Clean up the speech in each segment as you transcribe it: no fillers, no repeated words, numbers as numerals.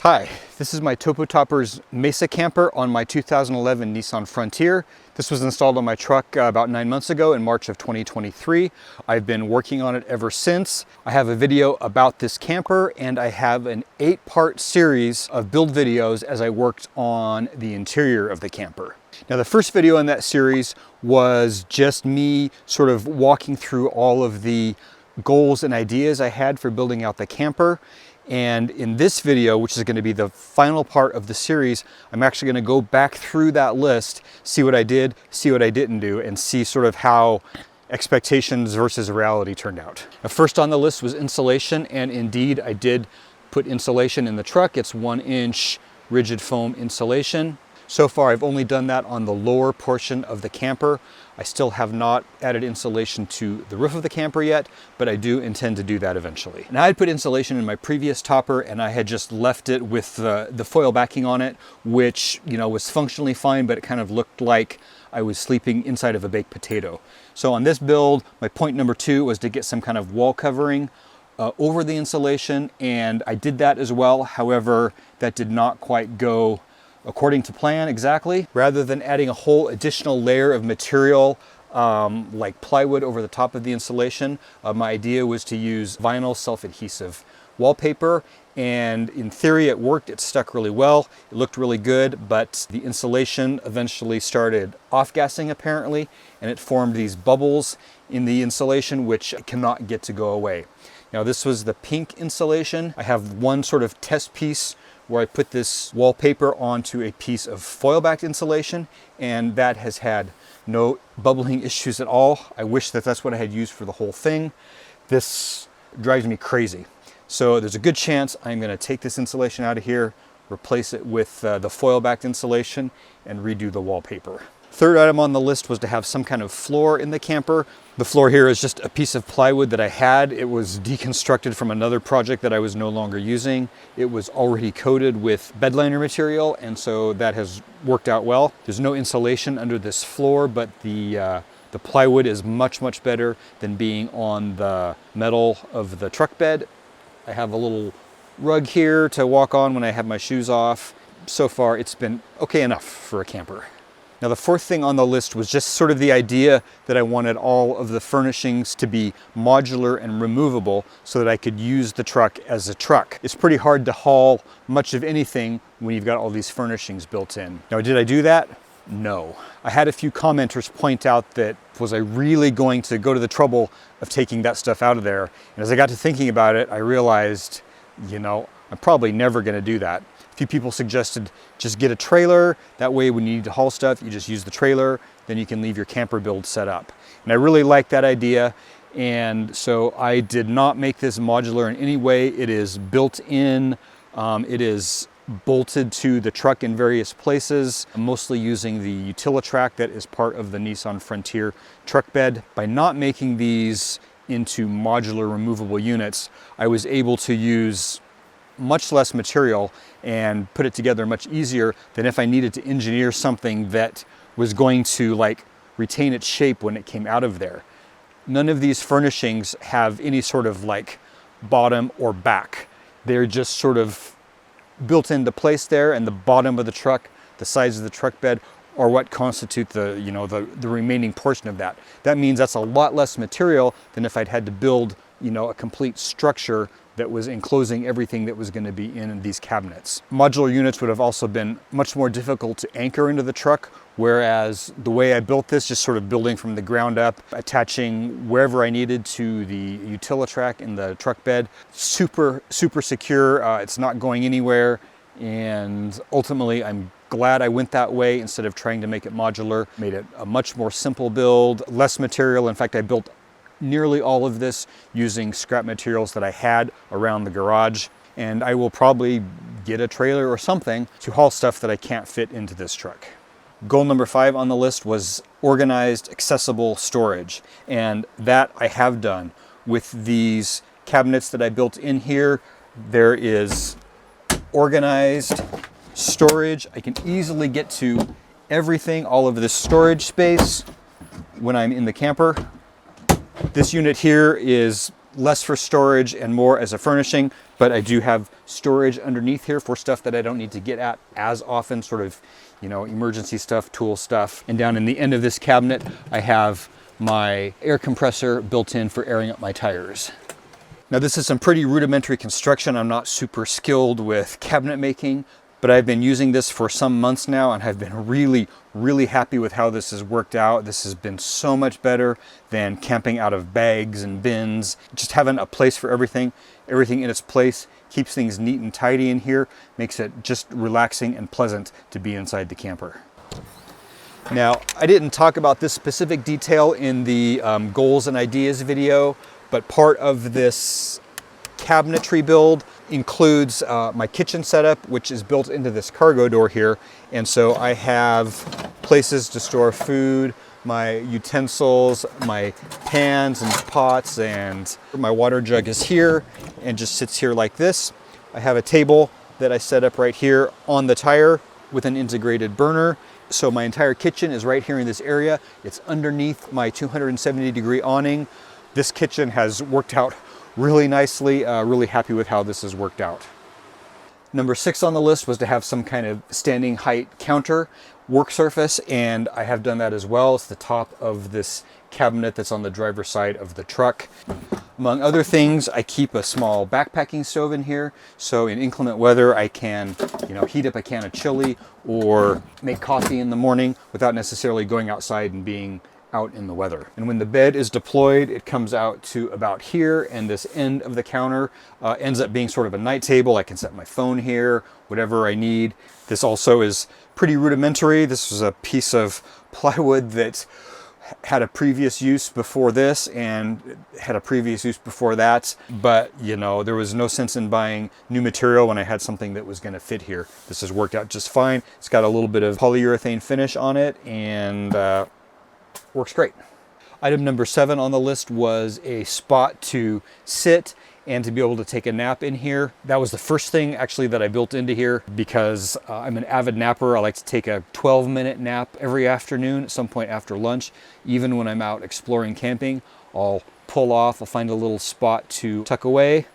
Hi, this is my Topo Toppers Mesa camper on my 2011 Nissan Frontier. This was installed on my truck about 9 months ago in March of 2023. I've been working on it ever since. I have a video about this camper and I have an 8-part series of build videos as I worked on the interior of the camper. Now the first video in that series was just me sort of walking through all of the goals and ideas I had for building out the camper. And in this video, which is going to be the final part of the series, I'm actually going to go back through that list, see what I did, see what I didn't do, and see sort of how expectations versus reality turned out. Now, first on the list was insulation, and indeed I did put insulation in the truck. It's 1-inch rigid foam insulation. So far I've only done that on the lower portion of the camper. I still have not added insulation to the roof of the camper yet, but I do intend to do that eventually. Now I had put insulation in my previous topper and I had just left it with the foil backing on it, which, you know, was functionally fine, but it kind of looked like I was sleeping inside of a baked potato. So on this build, my point number 2 was to get some kind of wall covering over the insulation, and I did that as well. However, that did not quite go according to plan exactly. Rather than adding a whole additional layer of material like plywood over the top of the insulation, my idea was to use vinyl self-adhesive wallpaper, and in theory it worked. It stuck really well, it looked really good, but the insulation eventually started off-gassing apparently, and it formed these bubbles in the insulation which I cannot get to go away. Now this was the pink insulation. I have one sort of test piece where I put this wallpaper onto a piece of foil-backed insulation, and that has had no bubbling issues at all. I wish that that's what I had used for the whole thing. This drives me crazy. So there's a good chance I'm going to take this insulation out of here, replace it with the foil-backed insulation, and redo the wallpaper. Third item on the list was to have some kind of floor in the camper. The floor here is just a piece of plywood that I had. It was deconstructed from another project that I was no longer using. It was already coated with bed liner material, and so that has worked out well. There's no insulation under this floor, but the plywood is much better than being on the metal of the truck bed. I have a little rug here to walk on when I have my shoes off. So far, it's been okay enough for a camper. Now the fourth thing on the list was just sort of the idea that I wanted all of the furnishings to be modular and removable so that I could use the truck as a truck. It's pretty hard to haul much of anything when you've got all these furnishings built in. Now did I do that? No. I had a few commenters point out that was I really going to go to the trouble of taking that stuff out of there? And as I got to thinking about it, I realized, you know, I'm probably never going to do that. A few people suggested just get a trailer. That way when you need to haul stuff, you just use the trailer, then you can leave your camper build set up. And I really like that idea. And so I did not make this modular in any way. It is built in. It is bolted to the truck in various places, mostly using the Utilitrack that is part of the Nissan Frontier truck bed. By not making these into modular removable units, I was able to use much less material and put it together much easier than if I needed to engineer something that was going to like retain its shape when it came out of there. None of these furnishings have any sort of like bottom or back. They're just sort of built into place there, and the bottom of the truck, the sides of the truck bed are what constitute the, you know, the remaining portion of that. That means that's a lot less material than if I'd had to build, you know, a complete structure that was enclosing everything that was going to be in these cabinets. Modular units would have also been much more difficult to anchor into the truck, whereas the way I built this, just sort of building from the ground up, attaching wherever I needed to the Utilitrack in the truck bed, super secure. It's not going anywhere, and ultimately I'm glad I went that way instead of trying to make it modular. Made it a much more simple build, less material. In fact, I built nearly all of this using scrap materials that I had around the garage, and I will probably get a trailer or something to haul stuff that I can't fit into this truck. Goal number 5 on the list was organized, accessible storage, and that I have done with these cabinets that I built in here. There is organized storage. I can easily get to everything, all of this storage space when I'm in the camper. This unit here is less for storage and more as a furnishing. but I do have storage underneath here for stuff that I don't need to get at as often, sort of, you know, emergency stuff, tool stuff. And down in the end of this cabinet, I have my air compressor built in for airing up my tires. Now this is some pretty rudimentary construction. I'm not super skilled with cabinet making, but I've been using this for some months now and have been really happy with how this has worked out. This has been so much better than camping out of bags and bins. Just having a place for everything in its place, keeps things neat and tidy in here, makes it just relaxing and pleasant to be inside the camper. Now, I didn't talk about this specific detail in the goals and ideas video, but part of this cabinetry build includes my kitchen setup, which is built into this cargo door here. And so I have places to store food, my utensils, my pans and pots, and my water jug is here and just sits here like this. I have a table that I set up right here on the tire with an integrated burner. So my entire kitchen is right here in this area. It's underneath my 270-degree awning. This kitchen has worked out really nicely, really happy with how this has worked out. Number 6 on the list was to have some kind of standing height counter work surface, and I have done that as well. It's the top of this cabinet that's on the driver's side of the truck. Among other things, I keep a small backpacking stove in here, so in inclement weather I can, you know, heat up a can of chili or make coffee in the morning without necessarily going outside and being out in the weather. And when the bed is deployed, it comes out to about here, and this end of the counter ends up being sort of a night table. I can set my phone here, whatever I need. This also is pretty rudimentary. This was a piece of plywood that had a previous use before this and had a previous use before that, but you know, there was no sense in buying new material when I had something that was going to fit here. This has worked out just fine. It's got a little bit of polyurethane finish on it and works great. Item number 7 on the list was a spot to sit and to be able to take a nap in here. That was the first thing actually that I built into here because I'm an avid napper. I like to take a 12-minute nap every afternoon at some point after lunch. Even when I'm out exploring camping, I'll pull off, I'll find a little spot to tuck away,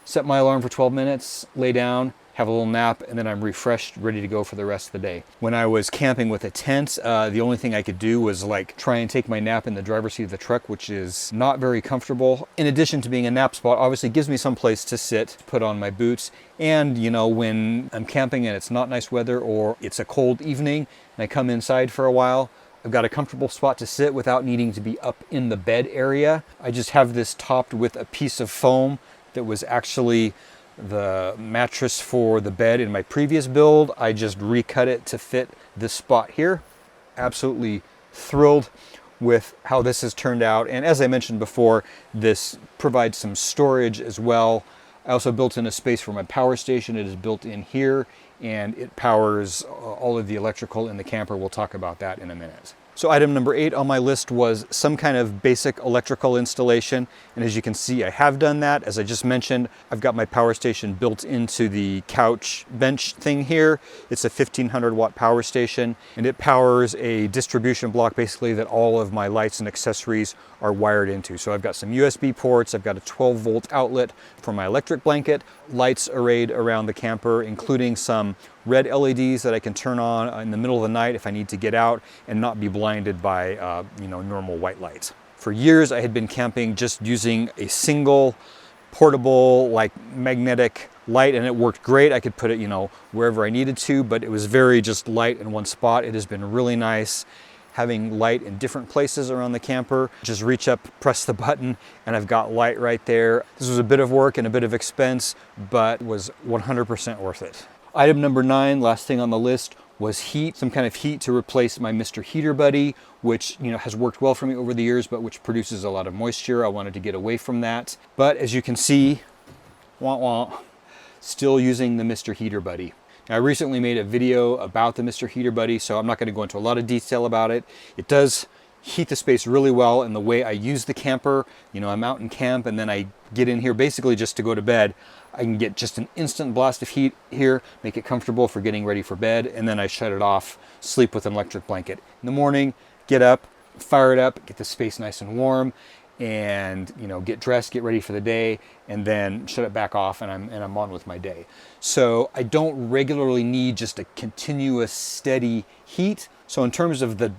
set my alarm for 12 minutes, lay down, have a little nap, and then I'm refreshed, ready to go for the rest of the day. When I was camping with a tent, the only thing I could do was like try and take my nap in the driver's seat of the truck, which is not very comfortable. In addition to being a nap spot, obviously gives me some place to sit, put on my boots, and you know, when I'm camping and it's not nice weather or it's a cold evening and I come inside for a while, I've got a comfortable spot to sit without needing to be up in the bed area. I just have this topped with a piece of foam that was actually the mattress for the bed in my previous build. I just recut it to fit this spot here. Absolutely thrilled with how this has turned out. And as I mentioned before, this provides some storage as well. I also built in a space for my power station. It is built in here and it powers all of the electrical in the camper. We'll talk about that in a minute. So item number 8 on my list was some kind of basic electrical installation. And as you can see, I have done that. As I just mentioned, I've got my power station built into the couch bench thing here. It's a 1500 watt power station and it powers a distribution block basically that all of my lights and accessories are wired into. So I've got some USB ports, I've got a 12 volt outlet for my electric blanket, lights arrayed around the camper, including some red LEDs that I can turn on in the middle of the night if I need to get out and not be blinded by you know, normal white lights. For years I had been camping just using a single portable like magnetic light and it worked great. I could put it, you know, wherever I needed to, but it was very just light in one spot. It has been really nice having light in different places around the camper. Just reach up, press the button, and I've got light right there. This was a bit of work and a bit of expense, but was 100% worth it. Item number 9, last thing on the list, was heat, some kind of heat to replace my Mr. Heater Buddy, which, you know, has worked well for me over the years, but which produces a lot of moisture. I wanted to get away from that. But as you can see, wah wah, still using the Mr. Heater Buddy. Now, I recently made a video about the Mr. Heater Buddy, so I'm not going to go into a lot of detail about it. It does heat the space really well, and the way I use the camper, you know, I'm out in camp and then I get in here basically just to go to bed. I can get just an instant blast of heat here, make it comfortable for getting ready for bed, and then I shut it off, sleep with an electric blanket. In the morning, get up, fire it up, get the space nice and warm, and, you know, get dressed, get ready for the day, and then shut it back off, and I'm on with my day. So I don't regularly need just a continuous steady heat. So in terms of the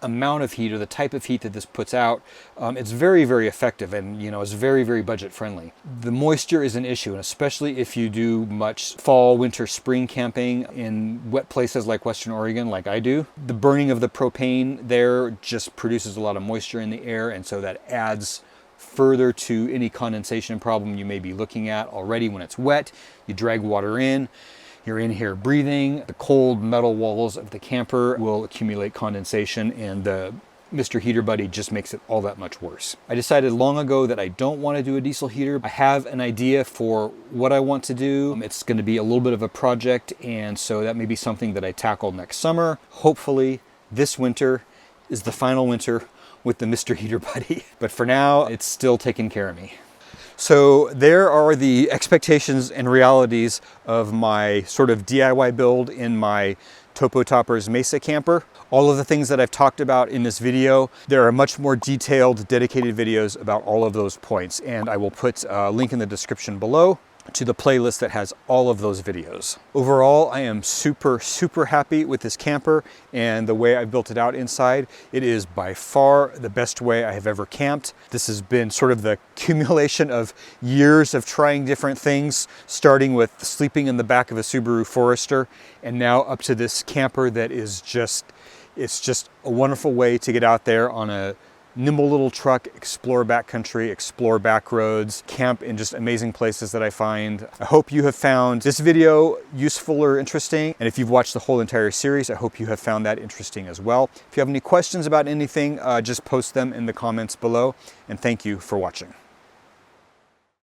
amount of heat or the type of heat that this puts out, it's very, very effective, and, you know, it's very, very budget friendly. The moisture is an issue, and especially if you do much fall, winter, spring camping in wet places like Western Oregon, like I do. The burning of the propane there just produces a lot of moisture in the air, and so that adds further to any condensation problem you may be looking at already. When it's wet, you drag water in. You're in here breathing. The cold metal walls of the camper will accumulate condensation, and the Mr. Heater Buddy just makes it all that much worse. I decided long ago that I don't want to do a diesel heater. I have an idea for what I want to do. It's going to be a little bit of a project, and so that may be something that I tackle next summer. Hopefully this winter is the final winter with the Mr. Heater Buddy. But for now, it's still taking care of me. So there are the expectations and realities of my sort of DIY build in my Topo Toppers Mesa camper. All of the things that I've talked about in this video, there are much more detailed, dedicated videos about all of those points, and I will put a link in the description below to the playlist that has all of those videos. Overall, I am super, super happy with this camper and the way I built it out inside. It is by far the best way I have ever camped. This has been sort of the accumulation of years of trying different things, starting with sleeping in the back of a Subaru Forester, and now up to this camper that is just, it's just a wonderful way to get out there on a nimble little truck, explore backcountry, explore back roads, camp in just amazing places that I find. I hope you have found this video useful or interesting. And if you've watched the whole entire series, I hope you have found that interesting as well. If you have any questions about anything, just post them in the comments below. And thank you for watching.